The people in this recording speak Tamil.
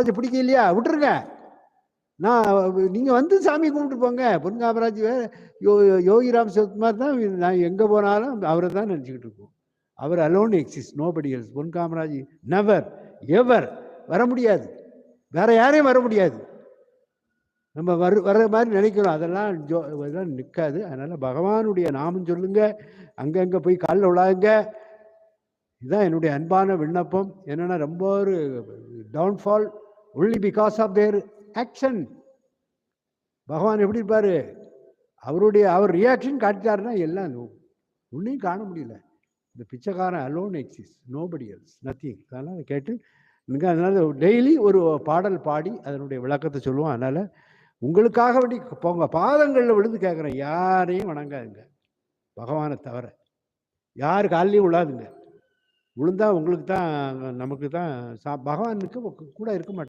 காமராஜ் பிடிக்கலையா விட்டுருங்க. நான் நீங்க வந்து சாமி கும்பிட்டு போங்க. பொன் காமராஜ் வேற யோகிராம் சரத்குமார் தான். நான் எங்க போனாலும் அவரை தான் நினைச்சுக்கிட்டு இருக்கோம். அவர் அலோன் எக்ஸிஸ்ட், நோபடி எல்ஸ். பொன் காமராஜ் நெவர் எவர் வர முடியாது. வேற யாரையும் வர முடியாது. நம்ம வர்ற மாதிரி நினைக்கிறோம். அதெல்லாம் நிற்காது. அதனால பகவானுடைய நாமம் சொல்லுங்க, அங்கங்க போய் காலில் விழாங்க. இதுதான் என்னுடைய அன்பான விண்ணப்பம். என்னன்னா ரொம்ப ஒரு downfall only because of their action. பகவான் எப்படி இருப்பாரு? அவர் ரியாக்ஷன் காட்டிட்டாருன்னா எல்லாம் ஒன்றையும் காண முடியல. இந்த பிச்சைக்காரன் alone exist, nobody else, nothing. அதனால் கேட்டு நீங்கள் அதனால டெய்லி ஒரு பாடல் பாடி அதனுடைய விளக்கத்தை சொல்லுவோம். அதனால் உங்களுக்காக வேண்டி போங்க, பாதங்களில் விழுந்து கேட்குறேன், யாரையும் வணங்காதுங்க பகவானை தவிர. யார் காலையும் விழாதுங்க. விழுந்தா உங்களுக்கு தான், நமக்கு தான். பகவானுக்கு கூட இருக்க மாட்டேன்.